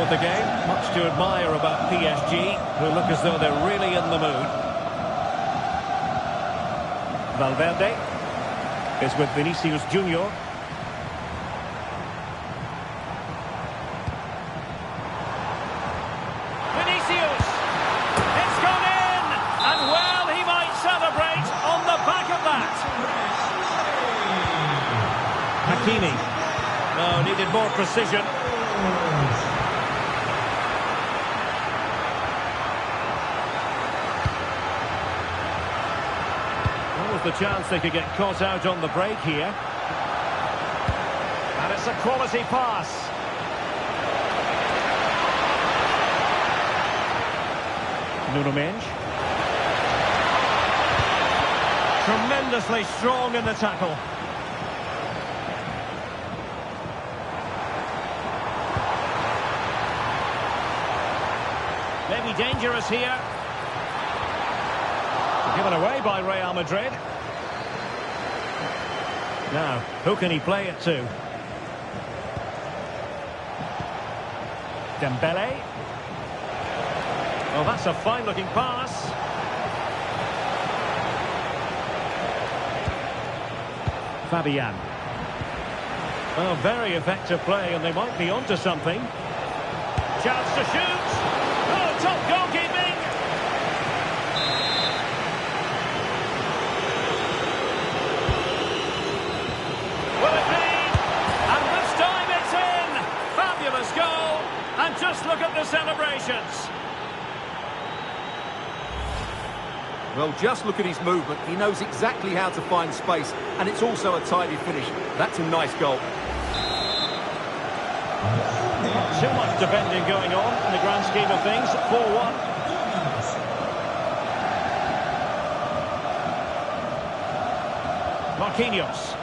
of the game. Much to admire about PSG, who look as though they're really in the mood. Valverde is with Vinicius Junior. Vinicius! It's gone in! And well, he might celebrate on the back of that. Hakimi. No, needed more precision. What was the chance they could get caught out on the break here? And it's a quality pass. Nuno Mendes. Tremendously strong in the tackle. Maybe dangerous here. Given away by Real Madrid. Now, who can he play it to? Dembele. Oh, that's a fine-looking pass. Fabian. Oh, very effective play, and they might be onto something. Chance to shoot. Oh, top goalkeeping. Will it be? And this time it's in. Fabulous goal. And just look at the celebrations. Well, just look at his movement. He knows exactly how to find space, and it's also a tidy finish. That's a nice goal. Not too much defending going on in the grand scheme of things. 4-1. Marquinhos.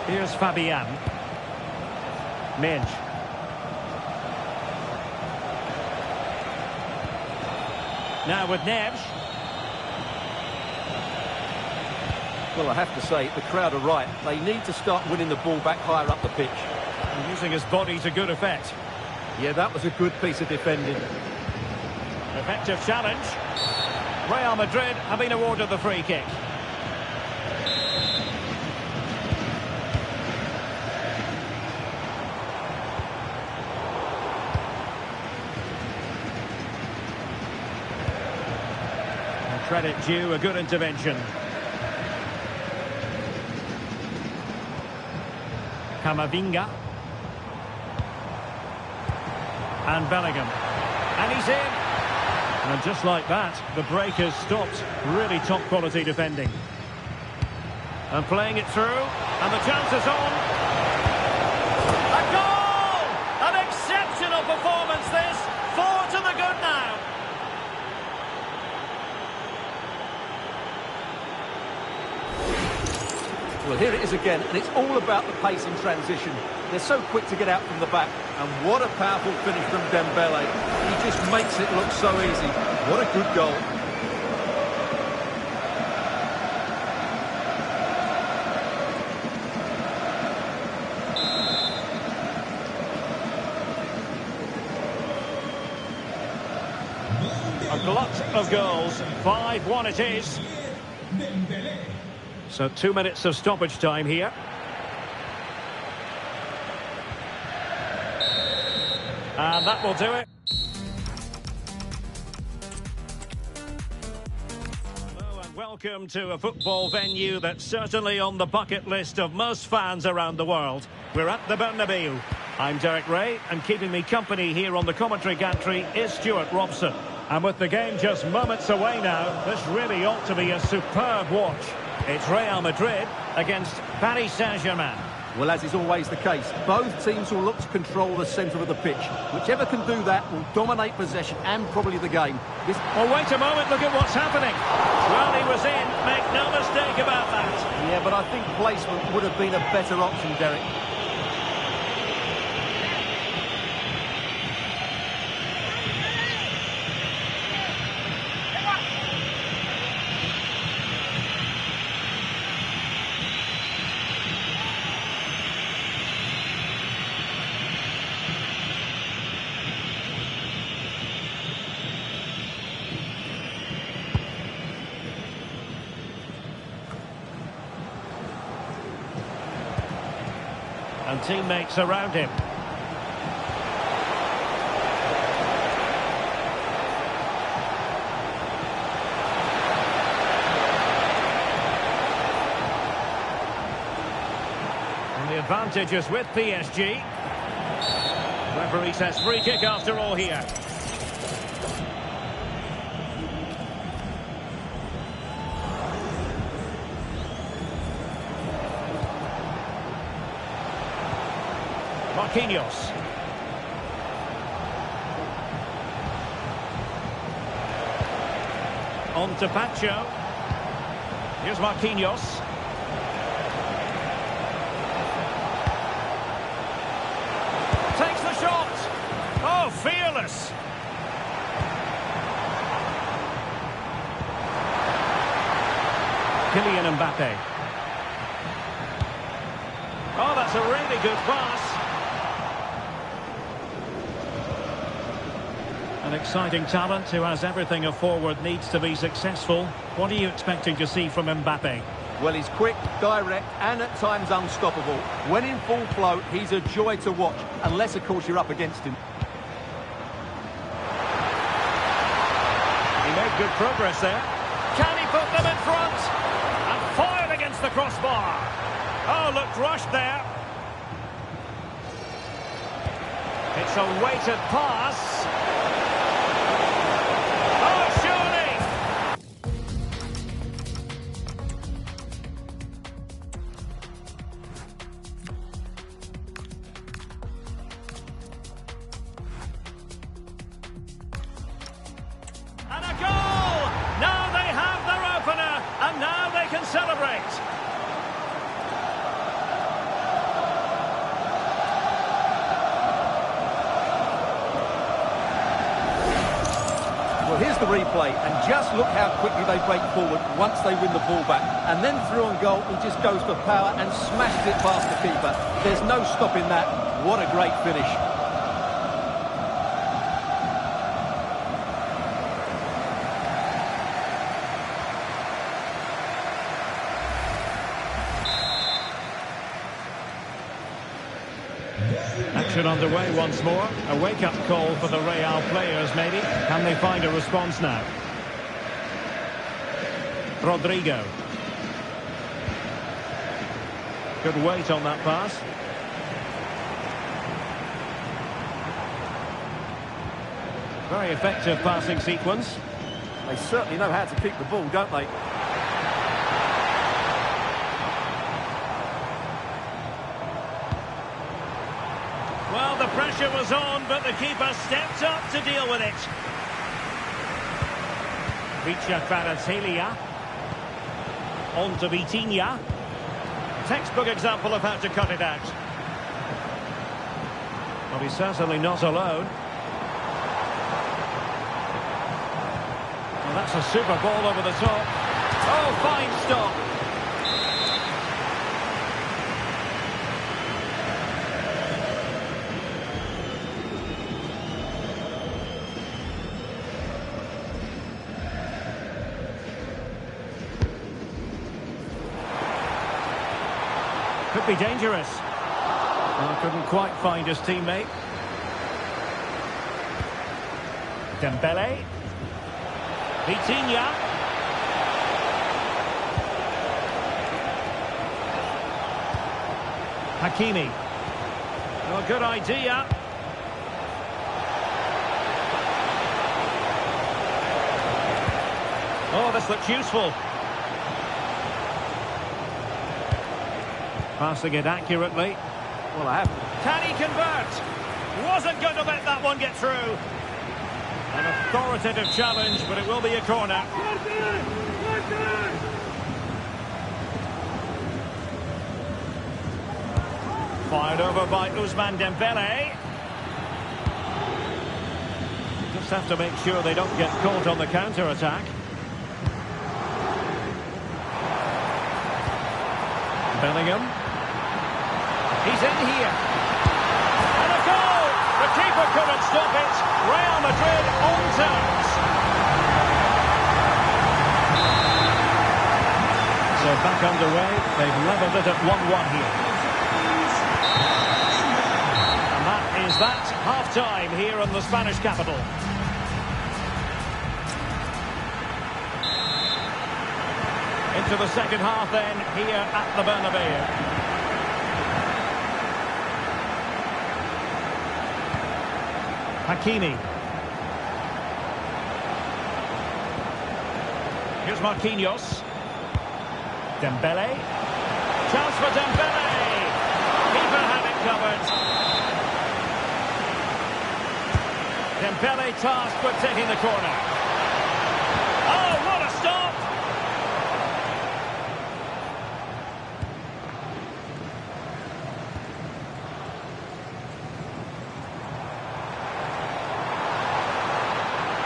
Here's Fabian. Mendes. Now with Neves. Well, I have to say, the crowd are right. They need to start winning the ball back higher up the pitch. And using his body to good effect. Yeah, that was a good piece of defending. Effective challenge. Real Madrid have been awarded the free kick. Credit due, a good intervention. Camavinga. And Bellingham. And he's in. And just like that, the break has stopped. Really top quality defending. And playing it through. And the chance is on. A goal! An exceptional performance this. 4 to the good now. Well, here it is again, and it's all about the pace in transition. They're so quick to get out from the back, and what a powerful finish from Dembele. He just makes it look so easy. What a good goal. A glut of goals. 5-1 it is. So 2 minutes of stoppage time here. And that will do it. Hello and welcome to a football venue that's certainly on the bucket list of most fans around the world. We're at the Bernabeu. I'm Derek Ray, and keeping me company here on the commentary gantry is Stuart Robson. And with the game just moments away now, this really ought to be a superb watch. It's Real Madrid against Paris Saint-Germain. Well, as is always the case, both teams will look to control the centre of the pitch. Whichever can do that will dominate possession and probably the game. Oh, wait a moment, look at what's happening. Well, he was in, make no mistake about that. Yeah, but I think placement would have been a better option, Derek. And teammates around him. And the advantage is with PSG. Referee says free kick after all here. Marquinhos. On to Pacho. Here's Marquinhos. Takes the shot. Oh, fearless. Kylian Mbappe. Oh, that's a really good pass. An exciting talent who has everything a forward needs to be successful. What are you expecting to see from Mbappe? Well, he's quick, direct, and at times unstoppable. When in full flow, he's a joy to watch, unless, of course, you're up against him. He made good progress there. Can he put them in front? And fired against the crossbar. Oh, looked rushed there. It's a weighted pass. And a goal! Now they have their opener, and now they can celebrate. Well, here's the replay, and just look how quickly they break forward once they win the ball back. And then through on goal, he just goes for power and smashes it past the keeper. There's no stopping that. What a great finish. Action underway once more. A wake-up call for the Real players, maybe. Can they find a response now? Rodrigo. Good weight on that pass. Very effective passing sequence. They certainly know how to keep the ball, don't they? Well, the pressure was on, but the keeper stepped up to deal with it. Vicha Kvaratskhelia. On to Vitinha. Textbook example of how to cut it out. Well, he's certainly not alone. Well, that's a super ball over the top. Oh, fine stop. Could be dangerous. Well, couldn't quite find his teammate. Dembele. Vitinha. Hakimi. Well, good idea. Oh, this looks useful. Passing it accurately. Well, I have. Can he convert? Wasn't going to let that one get through. An authoritative challenge, but it will be a corner. Fired over by Ousmane Dembele. Just have to make sure they don't get caught on the counter-attack. Bellingham. He's in here. And a goal! The keeper couldn't stop it. Real Madrid on terms. So back underway. They've levelled it at 1-1 here. Is that half-time here in the Spanish capital? Into the second half then, here at the Bernabeu. Hakimi. Here's Marquinhos. Dembele. Chance for Dembele. Keeper had it covered. Dembele tasked with taking the corner. Oh, what a stop!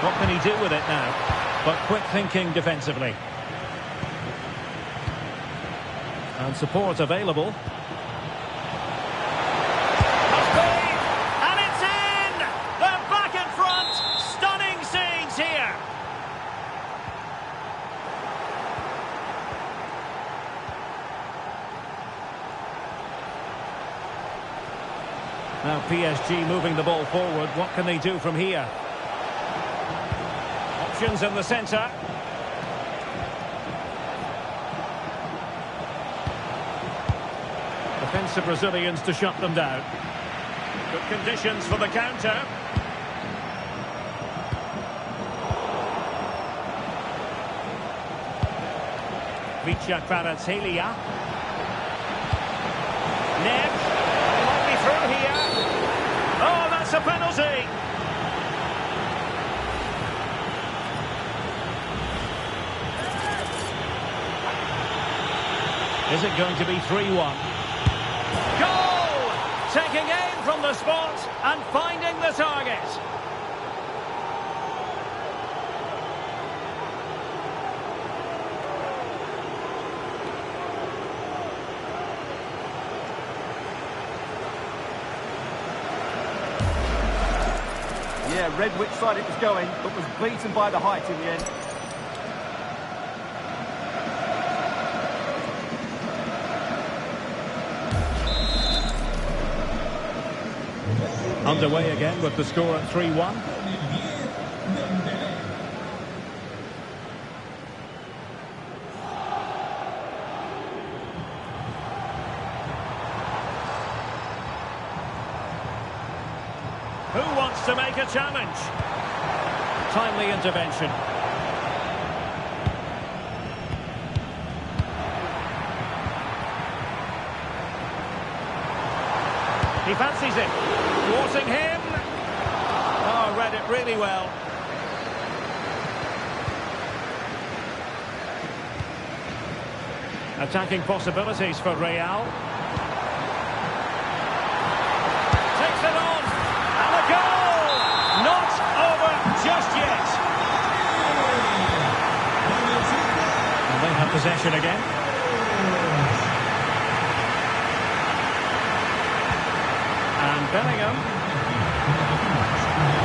What can he do with it now? But quick thinking defensively. And support available. And it's in! They're back in front! Stunning scenes here! Now PSG moving the ball forward. What can they do from here? Options in the centre. Defensive Brazilians to shut them down. Good conditions for the counter. Vicha Kvaratskhelia. Nev. He might be through here. Oh, that's a penalty. Is it going to be 3-1? Goal! Taking aim from the spot and finding the target. Yeah, read which side it was going, but was beaten by the height in the end. Underway again with the score at 3-1. Who wants to make a challenge? Timely intervention. He fancies it. Thwarting him. Oh, read it really well. Attacking possibilities for Real. Takes it on. And a goal! Not over just yet. And they have possession again. And Bellingham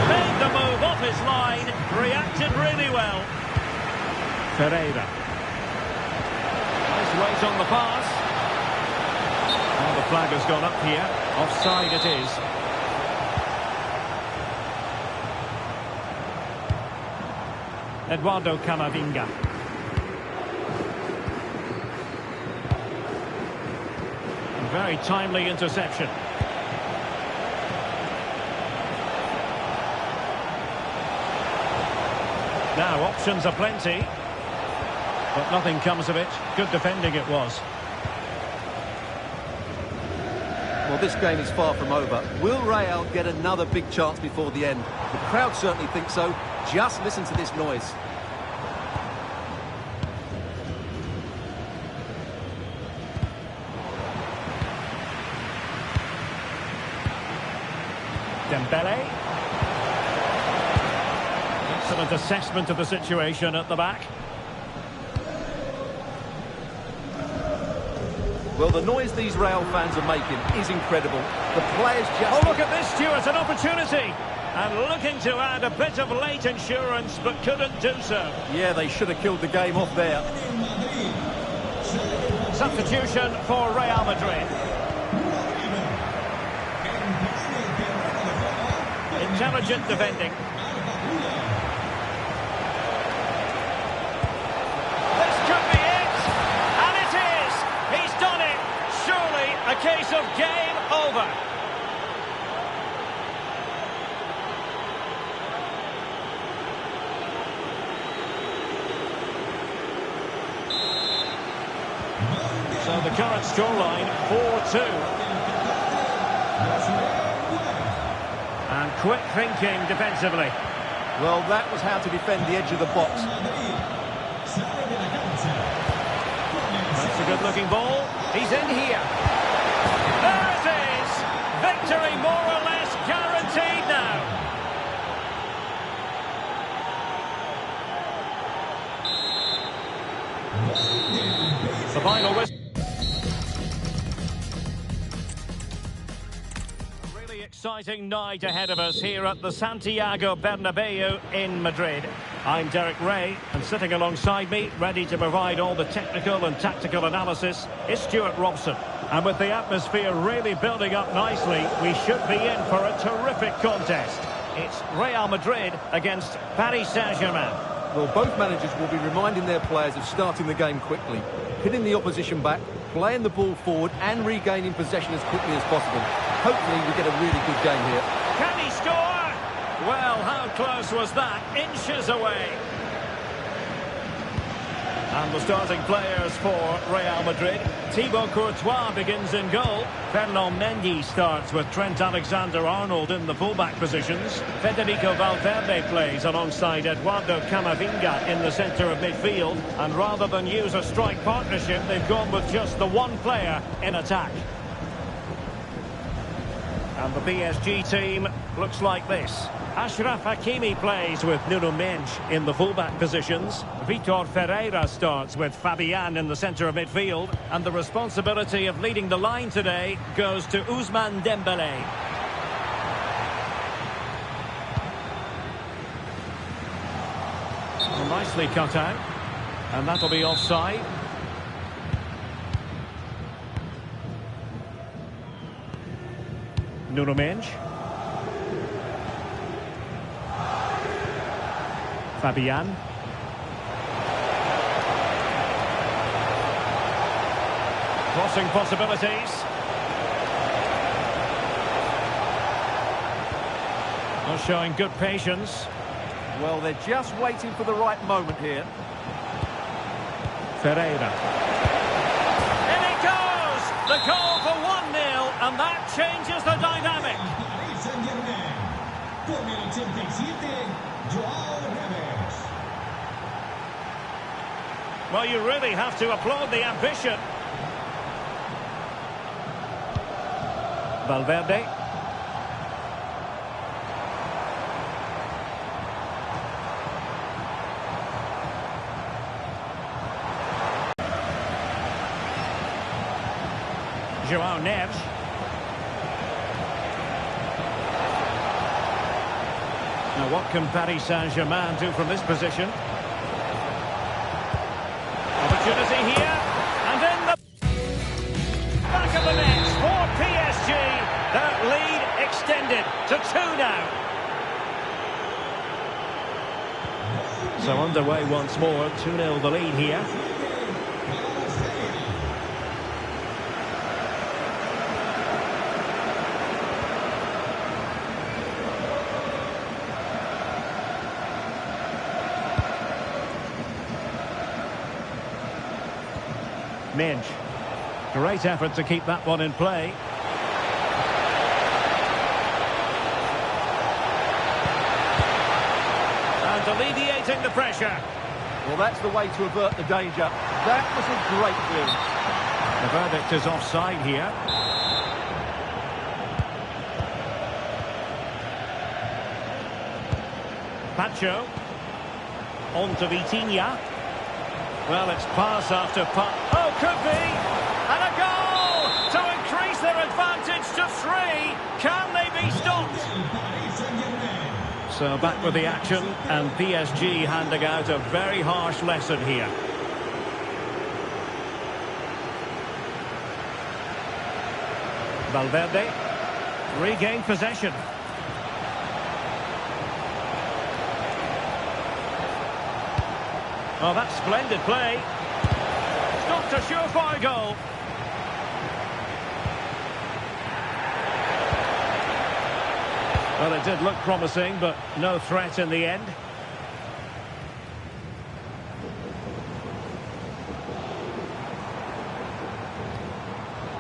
made the move off his line, reacted really well. Pereira. Nice weight on the pass. Well, the flag has gone up here. Offside it is. Eduardo Camavinga. Very timely interception. Now, options are plenty, but nothing comes of it. Good defending it was. Well, this game is far from over. Will Real get another big chance before the end? The crowd certainly think so. Just listen to this noise. Dembele. Excellent assessment of the situation at the back. Well, the noise these Real fans are making is incredible. The players just... Oh, look at this, Stuart, an opportunity. And looking to add a bit of late insurance, but couldn't do so. Yeah, they should have killed the game off there. Substitution for Real Madrid. Intelligent defending. This could be it! And it is! He's done it! Surely a case of game over. So the current scoreline, 4-2. And quick thinking defensively. Well, that was how to defend the edge of the box. That's a good-looking ball. He's in here. There it is! Victory more or less guaranteed now. The final whistle. Exciting night ahead of us here at the Santiago Bernabeu in Madrid. I'm Derek Ray, and sitting alongside me, ready to provide all the technical and tactical analysis, is Stuart Robson. And with the atmosphere really building up nicely, we should be in for a terrific contest. It's Real Madrid against Paris Saint-Germain. Well, both managers will be reminding their players of starting the game quickly, hitting the opposition back, playing the ball forward and regaining possession as quickly as possible. Hopefully we get a really good game here. Can he score? Well, how close was that? Inches away. And the starting players for Real Madrid. Thibaut Courtois begins in goal. Ferland Mendy starts with Trent Alexander-Arnold in the fullback positions. Federico Valverde plays alongside Eduardo Camavinga in the centre of midfield. And rather than use a strike partnership, they've gone with just the one player in attack. And the PSG team looks like this. Achraf Hakimi plays with Nuno Mendes in the fullback positions. Vitor Ferreira starts with Fabian in the centre of midfield. And the responsibility of leading the line today goes to Ousmane Dembélé. Well, nicely cut out. And that'll be offside. Nuno Mendes. Fabian. Crossing possibilities. Not showing good patience. Well, they're just waiting for the right moment here. Ferreira. In it goes! The goal for 1-0, and that changes the dynamic. Well, you really have to applaud the ambition. Valverde. João Neves. Now what can Paris Saint-Germain do from this position? Opportunity here, and in the back of the net for PSG. That lead extended to 2 now. So underway once more, 2-0 the lead here. Mendes. Great effort to keep that one in play. And alleviating the pressure. Well, that's the way to avert the danger. That was a great clearance. The verdict is offside here. Pacho. On to Vitinha. Well, it's pass after pass. Oh, could be! And a goal! To increase their advantage to 3. Can they be stopped? So back with the action, and PSG handing out a very harsh lesson here. Valverde. Regained possession. Oh, that's splendid play. Stopped a surefire goal. Well, it did look promising, but no threat in the end.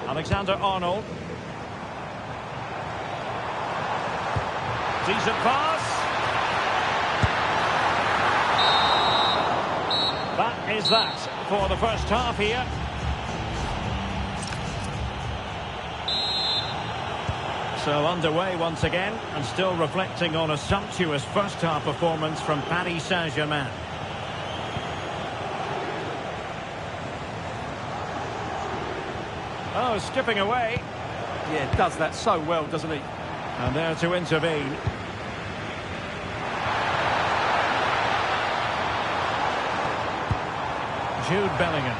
Alexander-Arnold. Decent pass. That is that for the first half here. So underway once again, and still reflecting on a sumptuous first half performance from Paris Saint-Germain. Oh, skipping away. Yeah, does that so well, doesn't he? And there to intervene. Jude Bellingham.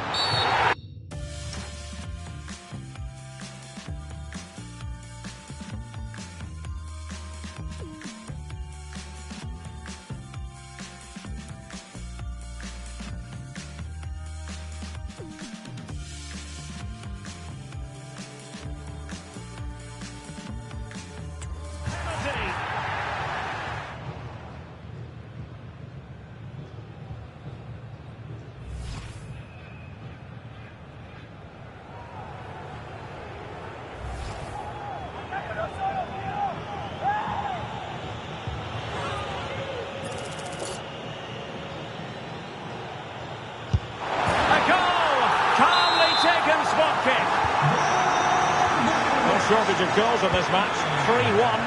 Shortage of goals in this match. 3-1.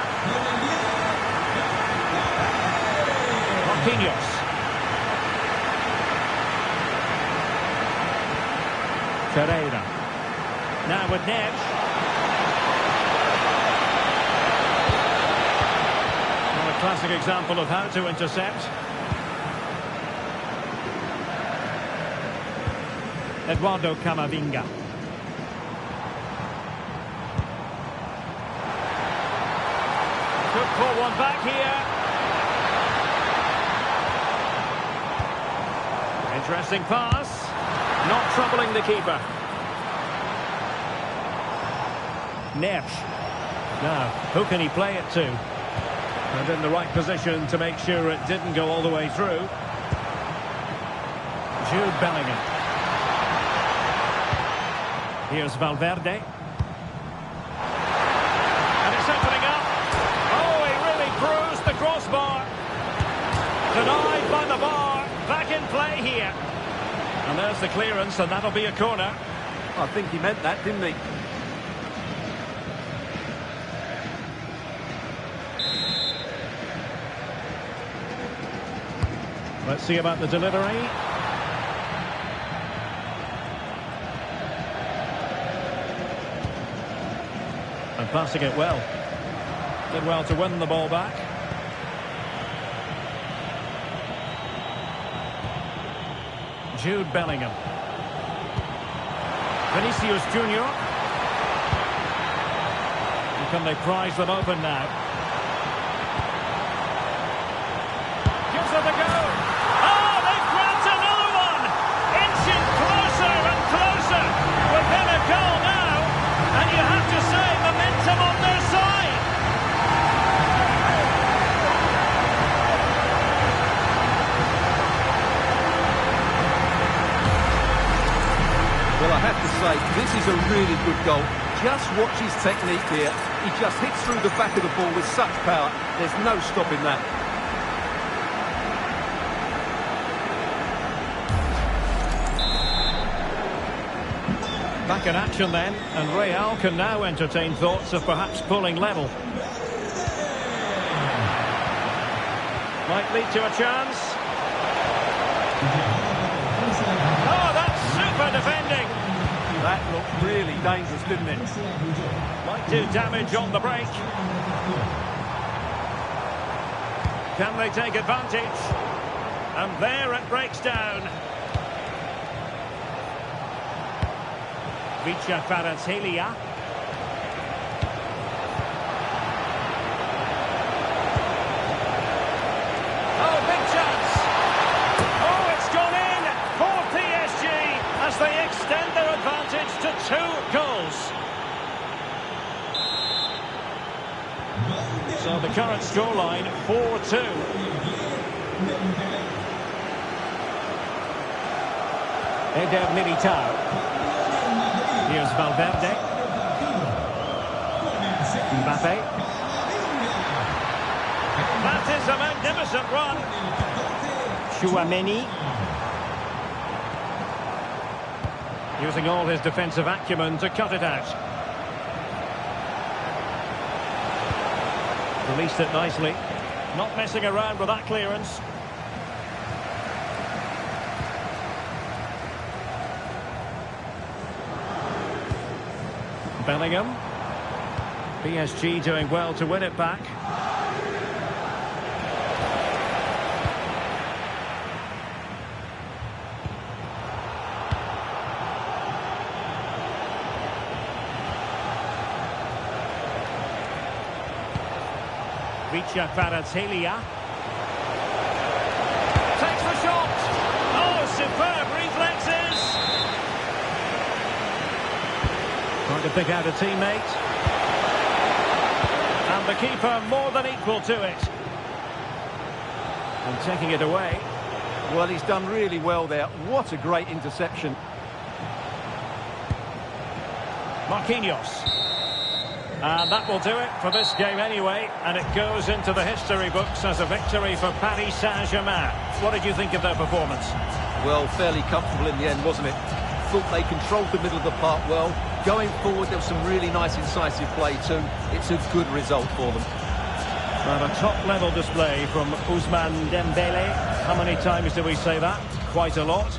Marquinhos. Ferreira. Now with Neves. Well, a classic example of how to intercept. Eduardo Camavinga. Could pull one back here. Interesting pass. Not troubling the keeper. Neves. Now, who can he play it to? And in the right position to make sure it didn't go all the way through. Jude Bellingham. Here's Valverde. And it's opening up. The crossbar. Denied by the bar. Back in play here. And there's the clearance, and that'll be a corner. I think he meant that, didn't he? Let's see about the delivery. And passing it well. Did well to win the ball back. Jude Bellingham. Vinicius Junior. And can they prize them open now? Gives it a go. Oh, they've grabbed another one! Inching closer and closer. Within a goal now. And you have to say, momentum on their side. Well, I have to say, this is a really good goal. Just watch his technique here. He just hits through the back of the ball with such power. There's no stopping that. Back in action then, and Real can now entertain thoughts of perhaps pulling level. Might lead to a chance. Oh, that's super defending. That looked really dangerous, didn't it? Might do damage on the break. Can they take advantage? And there it breaks down. Vicha Kvaratskhelia. Oh, big chance. Oh, it's gone in. 2 goals. So the current scoreline, 4-2. Eder Militao. Here's Valverde. Mbappe. That is a magnificent run. Chouameni. Using all his defensive acumen to cut it out. Released it nicely. Not messing around with that clearance. Bellingham. PSG doing well to win it back. Richa Kvaratskhelia. Takes the shot. Oh, superb reflexes. Trying to pick out a teammate. And the keeper more than equal to it. And taking it away. Well, he's done really well there. What a great interception. Marquinhos. And that will do it for this game anyway, and it goes into the history books as a victory for Paris Saint-Germain. What did you think of their performance? Well, fairly comfortable in the end, wasn't it? Thought they controlled the middle of the park well. Going forward, there was some really nice incisive play too. It's a good result for them. And a top-level display from Ousmane Dembele. How many times do we say that? Quite a lot.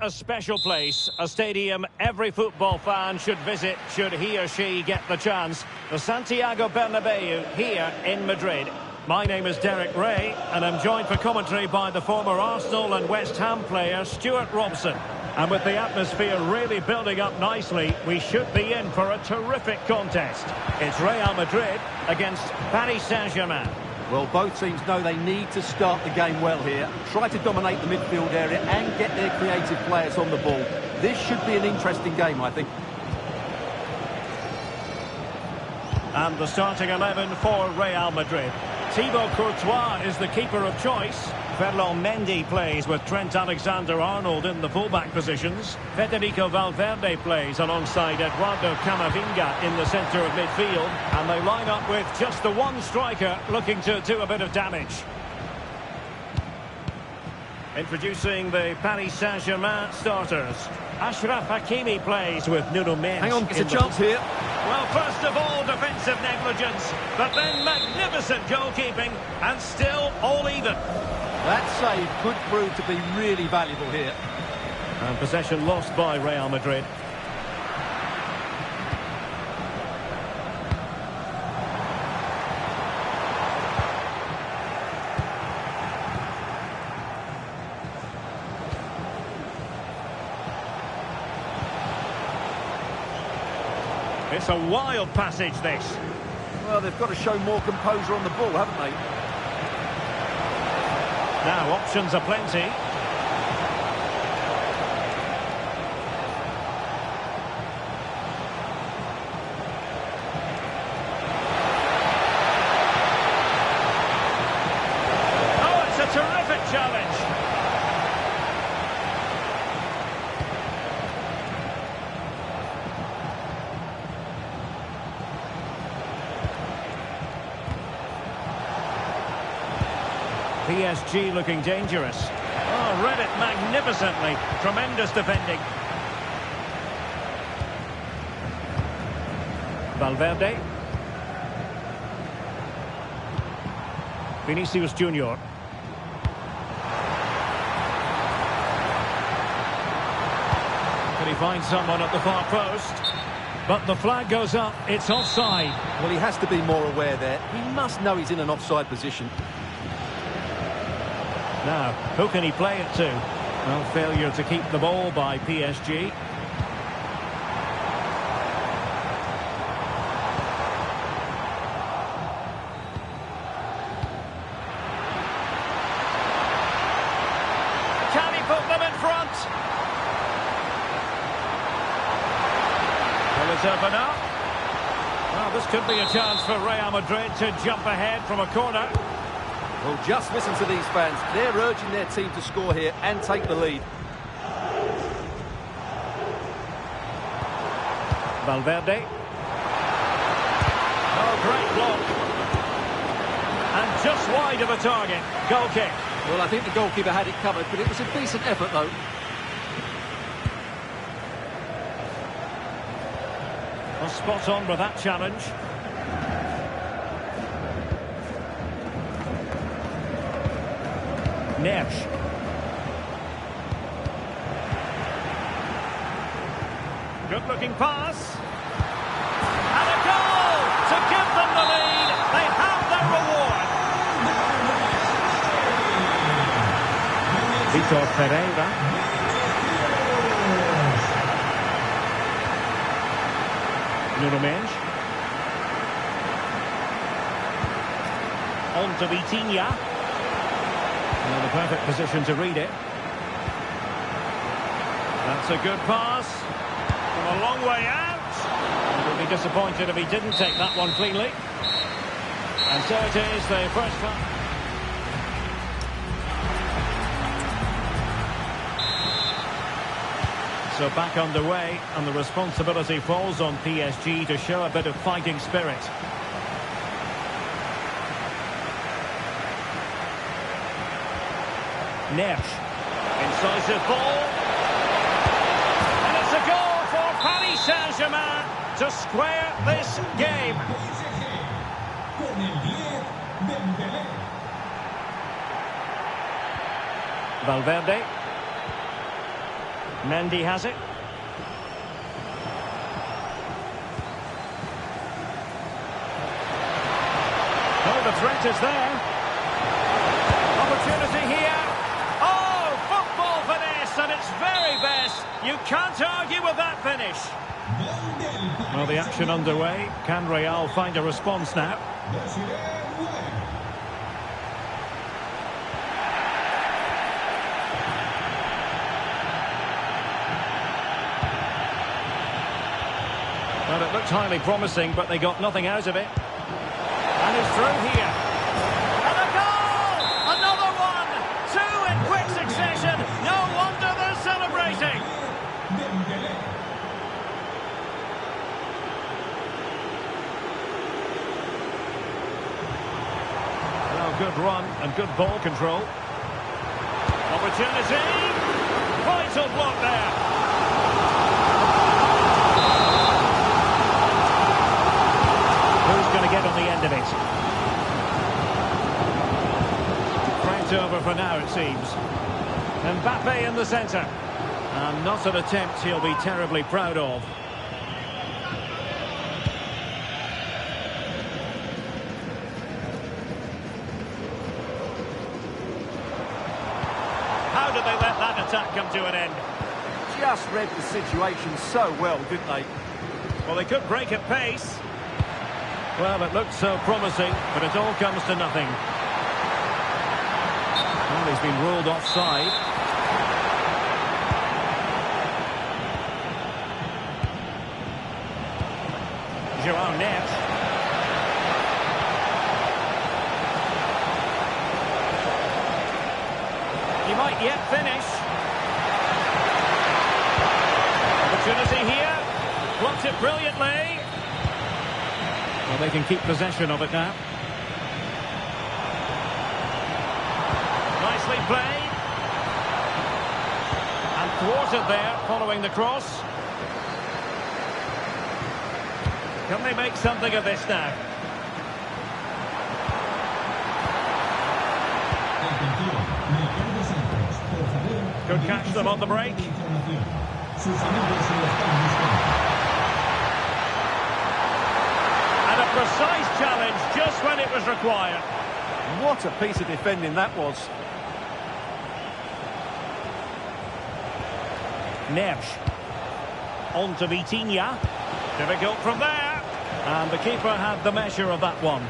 A special place, a stadium every football fan should visit should he or she get the chance. The Santiago Bernabeu here in Madrid. My name is Derek Ray and I'm joined for commentary by the former Arsenal and West Ham player Stuart Robson. And with the atmosphere really building up nicely, we should be in for a terrific contest. It's Real Madrid against Paris Saint-Germain. Well, both teams know they need to start the game well here. Try to dominate the midfield area and get their creative players on the ball. This should be an interesting game, I think. And the starting 11 for Real Madrid. Thibaut Courtois is the keeper of choice. Ferland Mendy plays with Trent Alexander-Arnold in the fullback positions. Federico Valverde plays alongside Eduardo Camavinga in the centre of midfield. And they line up with just the one striker looking to do a bit of damage. Introducing the Paris Saint-Germain starters. Achraf Hakimi plays with Nuno Mendes. Hang on, it's a chance here. Well, first of all, defensive negligence, but then magnificent goalkeeping, and still all even. That save could prove to be really valuable here. And possession lost by Real Madrid. It's a wild passage, this. Well, they've got to show more composure on the ball, haven't they? Now, options are plenty. Oh, it's a terrific challenge. PSG looking dangerous. Oh, read it magnificently. Tremendous defending. Valverde. Vinicius Junior. Can he find someone at the far post? But the flag goes up. It's offside. Well, he has to be more aware there. He must know he's in an offside position. Now, who can he play it to? Well, failure to keep the ball by PSG. open up. Well, this could be a chance for Real Madrid to jump ahead from a corner. Well, just listen to these fans. They're urging their team to score here and take the lead. Valverde. Oh, great block. And just wide of the target. Goal kick. Well, I think the goalkeeper had it covered, but it was a decent effort, though. Well, spot on with that challenge. Neves. Good-looking pass. And a goal to give them the lead. They have their reward. Vitor Pereira. Nuno Mendes. On to Vitinha. Well, the perfect position to read it. That's a good pass. From a long way out. He would be disappointed if he didn't take that one cleanly. And so it is, the first one. So back underway, and the responsibility falls on PSG to show a bit of fighting spirit. Neves. Incisive ball. And it's a goal for Paris Saint-Germain to square this game. Valverde. Mendy has it. Oh, the threat is there. Opportunity here. Oh, football finesse at its very best. You can't argue with that finish. Well, the action underway. Can Real find a response now? Well, it looked highly promising, but they got nothing out of it. And it's through here. And a goal! Another one! Two in quick succession. No wonder they're celebrating. Well, good run and good ball control. Opportunity. Vital block there. Going to get on the end of it. Threat over for now, it seems. Mbappe in the centre. And not an attempt he'll be terribly proud of. How did they let that attack come to an end? Just read the situation so well, didn't they? Well, they could break at pace. Well, it looked so promising, but it all comes to nothing. Well, he's been ruled offside. João Neves. He might yet finish. Opportunity here. Blocks it brilliantly. Well, they can keep possession of it now. Nicely played. And thwarted there, following the cross. Can they make something of this now? Could catch them on the break. And a precise challenge just when it was required. What a piece of defending that was. Neves. On to Vitinha. Difficult from there. And the keeper had the measure of that one.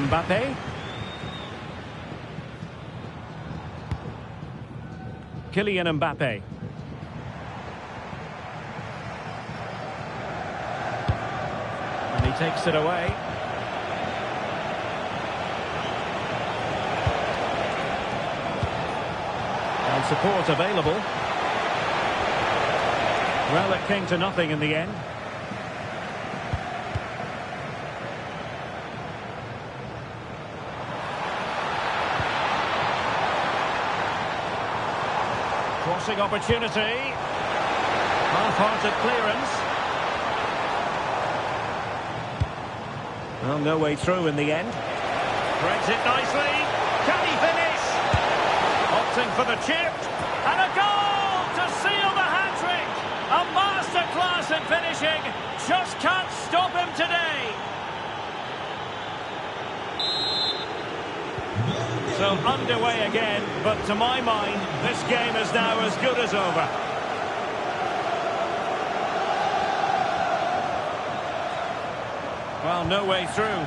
Mbappe. Kylian Mbappe. takes it away. And support available. Well, it came to nothing in the end. Crossing opportunity. Half-hearted clearance. Well, no way through in the end. Breaks it nicely. Can he finish? Opting for the chip. And a goal to seal the hat-trick. A masterclass in finishing. Just can't stop him today. So underway again, but to my mind, this game is now as good as over. Well, no way through.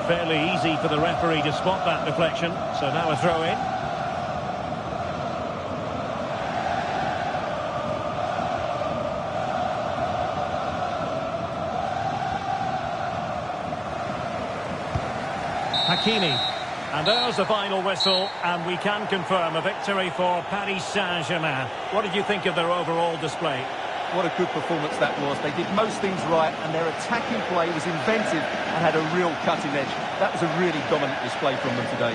Fairly easy for the referee to spot that deflection, so now a throw in. Hakimi. And there's the final whistle, and we can confirm a victory for Paris Saint-Germain. What did you think of their overall display? What a good performance that was. They did most things right, and their attacking play was inventive and had a real cutting edge. That was a really dominant display from them today.